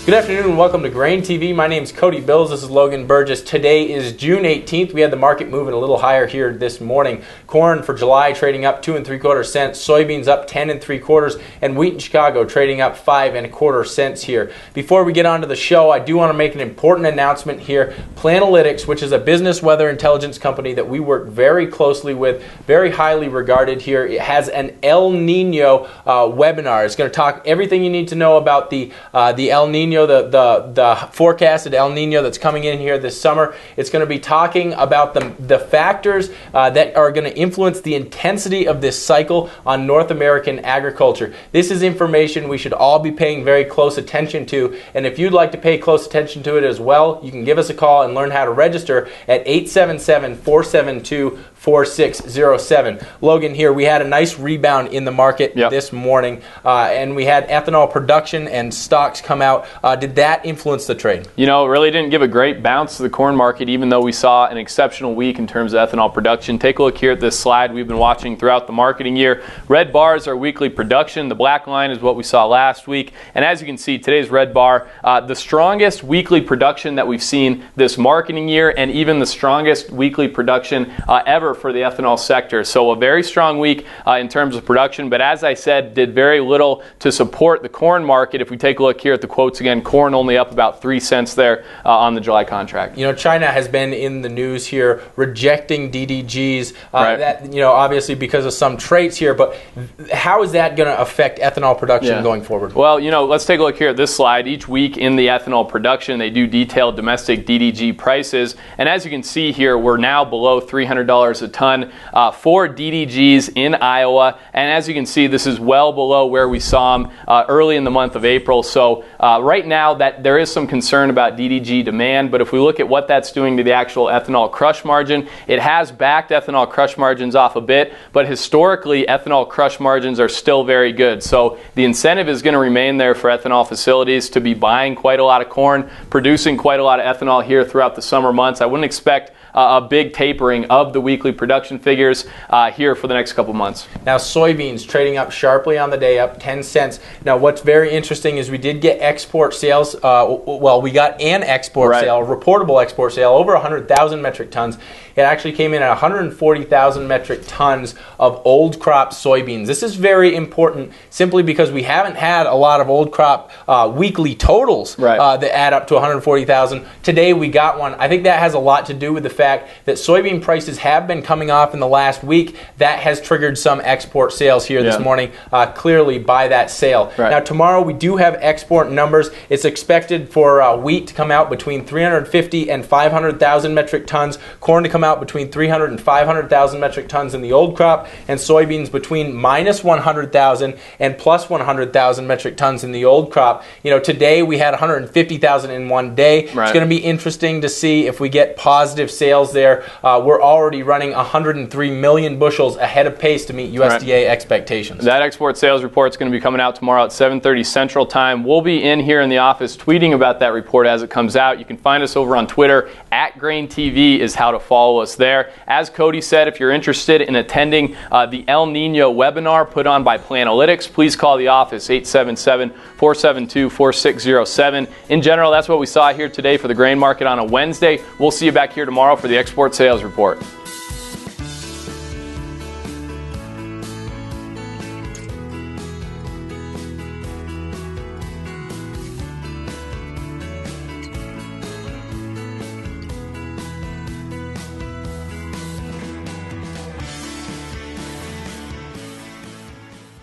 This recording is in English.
Good afternoon and welcome to Grain TV. My name is Cody Bills. This is Logan Burgess. Today is June 18th. We had the market moving a little higher here this morning. Corn for July trading up 2 3/4 cents. Soybeans up 10 3/4, and wheat in Chicago trading up 5 1/4 cents here. Before we get on to the show, I do want to make an important announcement here. Planalytics, which is a business weather intelligence company that we work very closely with, very highly regarded here, it has an El Nino webinar. It's going to talk everything you need to know about the El Nino. The forecasted El Nino that's coming in here this summer. It's going to be talking about the factors that are going to influence the intensity of this cycle on North American agriculture. This is information we should all be paying very close attention to, and if you'd like to pay close attention to it as well, you can give us a call and learn how to register at 877-472-4607. Logan, here we had a nice rebound in the market this morning, and we had ethanol production and stocks come out. Did that influence the trade? You know, it really didn't give a great bounce to the corn market, even though we saw an exceptional week in terms of ethanol production. Take a look here at this slide we've been watching throughout the marketing year. Red bars are weekly production. The black line is what we saw last week. And as you can see, today's red bar, the strongest weekly production that we've seen this marketing year, and even the strongest weekly production ever for the ethanol sector. So a very strong week in terms of production, but as I said, did very little to support the corn market. If we take a look here at the quotes again, corn only up about 3 cents there on the July contract. You know, China has been in the news here rejecting DDGs, right. That, you know, obviously because of some traits here, but how is that going to affect ethanol production going forward? Well, you know, let's take a look here at this slide. Each week in the ethanol production, they do detailed domestic DDG prices, and as you can see here, we're now below $300 a ton for DDGs in Iowa, and as you can see, this is well below where we saw them early in the month of April. So right now, that there is some concern about DDG demand, but if we look at what that's doing to the actual ethanol crush margin, it has backed ethanol crush margins off a bit, but historically, ethanol crush margins are still very good. So the incentive is going to remain there for ethanol facilities to be buying quite a lot of corn, producing quite a lot of ethanol here throughout the summer months. I wouldn't expect a big tapering of the weekly production figures here for the next couple months. Now, soybeans trading up sharply on the day, up 10 cents. Now, what's very interesting is we did get export sales. Well, we got an export sale, reportable export sale, over 100,000 metric tons. It actually came in at 140,000 metric tons of old crop soybeans. This is very important simply because we haven't had a lot of old crop weekly totals that add up to 140,000. Today we got one. I think that has a lot to do with the fact that soybean prices have been coming off in the last week. That has triggered some export sales here this morning, clearly by that sale. Now tomorrow we do have export numbers. It's expected for wheat to come out between 350 and 500,000 metric tons, corn to come out between 300 and 500,000 metric tons in the old crop, and soybeans between minus 100,000 and plus 100,000 metric tons in the old crop. You know, today we had 150,000 in one day. It's going to be interesting to see if we get positive sales there. We're already running 103 million bushels ahead of pace to meet USDA expectations. That export sales report is going to be coming out tomorrow at 7:30 Central Time. We'll be in here in the office tweeting about that report as it comes out. You can find us over on Twitter. At GrainTV is how to follow us there. As Cody said, if you're interested in attending the El Nino webinar put on by Planalytics, please call the office, 877-472-4607. In general, that's what we saw here today for the grain market on a Wednesday. We'll see you back here tomorrow for the export sales report.